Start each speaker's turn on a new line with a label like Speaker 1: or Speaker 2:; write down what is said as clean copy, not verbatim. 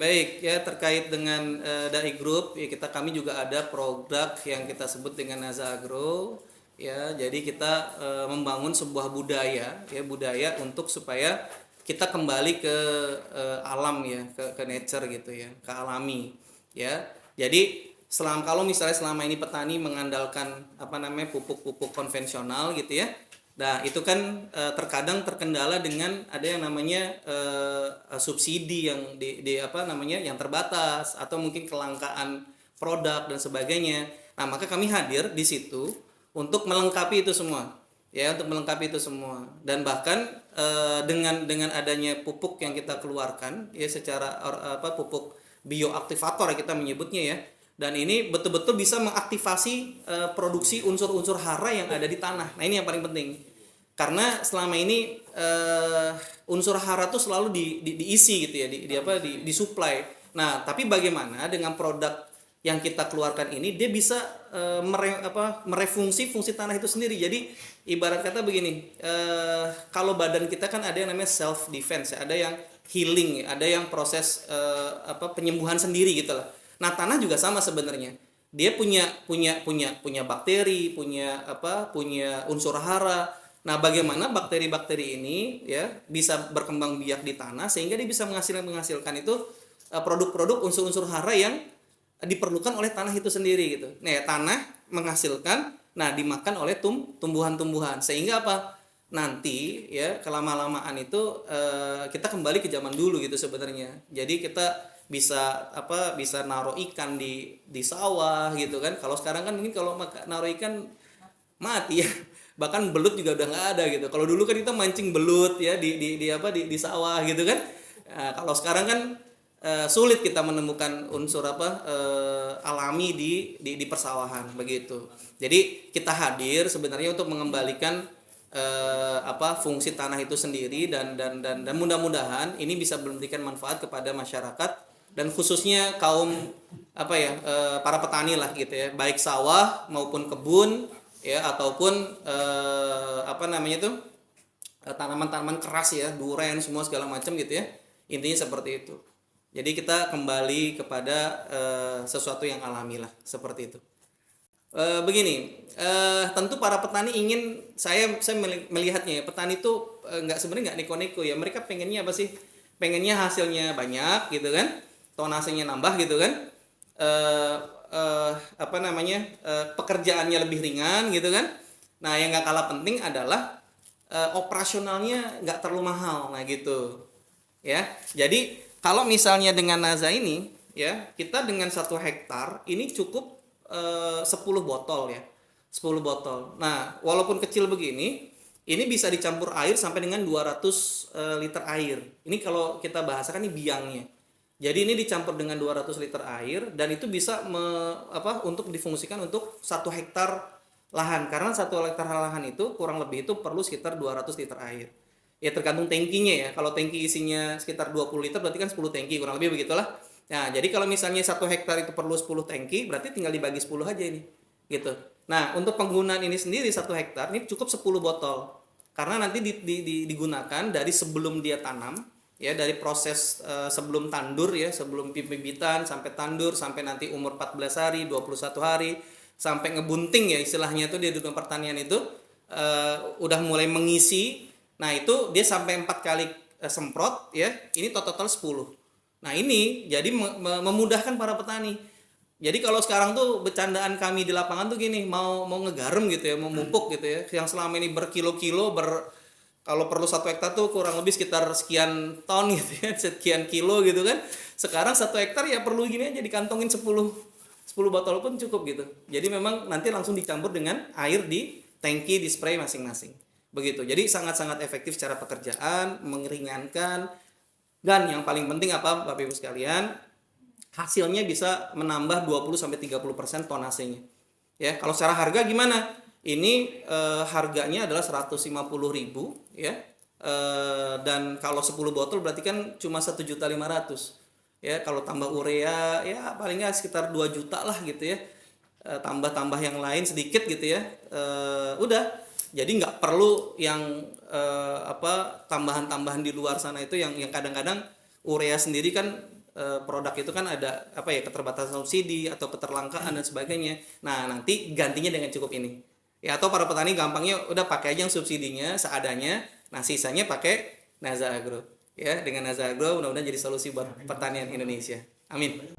Speaker 1: Baik, ya terkait dengan Dai Group, ya kami juga ada produk yang kita sebut dengan Naza Agro. Ya, jadi kita membangun sebuah budaya, ya budaya untuk supaya kita kembali ke alam ya, ke nature gitu ya, ke alami. Ya, jadi kalau misalnya selama ini petani mengandalkan apa namanya pupuk-pupuk konvensional gitu ya. Nah, itu kan terkadang terkendala dengan ada yang namanya subsidi yang di apa namanya yang terbatas atau mungkin kelangkaan produk dan sebagainya. Nah, maka kami hadir di situ untuk melengkapi itu semua. Ya, untuk melengkapi itu semua. Dan bahkan dengan adanya pupuk yang kita keluarkan ya secara pupuk bioaktivator ya kita menyebutnya ya. Dan ini betul-betul bisa mengaktifasi produksi unsur-unsur hara yang ada di tanah. Nah, ini yang paling penting. Karena selama ini unsur hara tuh selalu diisi gitu ya, disuplai. Nah, tapi bagaimana dengan produk yang kita keluarkan ini dia bisa merefungsi fungsi tanah itu sendiri. Jadi ibarat kata begini, kalau badan kita kan ada yang namanya self defense, ada yang healing, ada yang proses penyembuhan sendiri gitu lah. Nah, tanah juga sama sebenarnya. Dia punya bakteri, punya unsur hara. Nah, bagaimana bakteri-bakteri ini ya bisa berkembang biak di tanah sehingga dia bisa menghasilkan itu produk-produk unsur-unsur hara yang diperlukan oleh tanah itu sendiri gitu. Nah, ya, tanah menghasilkan, nah dimakan oleh tumbuhan-tumbuhan sehingga apa? Nanti ya kelama-lamaan itu kita kembali ke zaman dulu gitu sebenarnya. Jadi kita bisa naruh ikan di sawah gitu kan. Kalau sekarang kan mungkin kalau naruh ikan mati ya. Bahkan belut juga udah nggak ada gitu. Kalau dulu kan kita mancing belut ya di sawah gitu kan. Nah, kalau sekarang kan sulit kita menemukan unsur alami di persawahan begitu. Jadi kita hadir sebenarnya untuk mengembalikan fungsi tanah itu sendiri dan mudah-mudahan ini bisa memberikan manfaat kepada masyarakat dan khususnya kaum para petani lah gitu ya, baik sawah maupun kebun ya ataupun tanaman-tanaman keras ya, duren semua segala macam gitu ya. Intinya seperti itu. Jadi kita kembali kepada sesuatu yang alami lah seperti itu. Begini, tentu para petani ingin saya melihatnya ya, petani itu sebenarnya nggak neko-neko ya, mereka pengennya apa sih? Pengennya hasilnya banyak gitu kan, tonasenya nambah gitu kan, pekerjaannya lebih ringan gitu kan. Nah, yang nggak kalah penting adalah operasionalnya nggak terlalu mahal, nah gitu ya. Jadi kalau misalnya dengan Naza ini ya, kita dengan 1 hektar ini cukup 10 botol ya, 10 botol. Nah, walaupun kecil begini, ini bisa dicampur air sampai dengan 200 liter air. Ini kalau kita bahasakan ini biangnya. Jadi ini dicampur dengan 200 liter air dan itu bisa untuk difungsikan untuk 1 hektar lahan. Karena 1 hektar lahan itu kurang lebih itu perlu sekitar 200 liter air. Ya tergantung tangkinya ya. Kalau tangki isinya sekitar 20 liter berarti kan 10 tangki kurang lebih begitulah. Nah, jadi kalau misalnya 1 hektar itu perlu 10 tangki, berarti tinggal dibagi 10 aja ini. Gitu. Nah, untuk penggunaan ini sendiri 1 hektar ini cukup 10 botol. Karena nanti digunakan dari sebelum dia tanam, ya dari proses sebelum tandur ya, sebelum bibitan sampai tandur sampai nanti umur 14 hari, 21 hari sampai ngebunting ya istilahnya itu di dunia pertanian itu udah mulai mengisi. Nah, itu dia sampai 4 kali semprot ya. Ini total 10. Nah, ini jadi memudahkan para petani. Jadi kalau sekarang tuh bercandaan kami di lapangan tuh gini, mau ngegarem gitu ya, mau mupuk gitu ya, yang selama ini berkilo-kilo kalau perlu 1 hektar tuh kurang lebih sekitar sekian ton gitu ya, sekian kilo gitu kan. Sekarang 1 hektar ya perlu gini aja dikantongin 10 botol pun cukup gitu. Jadi memang nanti langsung dicampur dengan air di tangki, di spray masing-masing. Begitu. Jadi sangat-sangat efektif secara pekerjaan, meringankan. Dan yang paling penting apa Bapak Ibu sekalian, hasilnya bisa menambah 20-30% tonasenya. Ya, kalau secara harga gimana? Ini harganya adalah 150.000 ya. Dan kalau 10 botol berarti kan cuma 1.500.000. Ya, kalau tambah urea ya paling nggak sekitar 2 juta lah gitu ya. Tambah-tambah yang lain sedikit gitu ya. Udah. Jadi nggak perlu yang tambahan-tambahan di luar sana itu yang kadang-kadang urea sendiri kan produk itu kan ada apa ya, keterbatasan subsidi atau keterlangkaan dan sebagainya. Nah, nanti gantinya dengan cukup ini. Ya, atau para petani gampangnya udah pakai aja yang subsidinya seadanya, nah sisanya pakai Naza Agro. Ya, dengan Naza Agro mudah-mudahan jadi solusi buat pertanian Indonesia. Amin.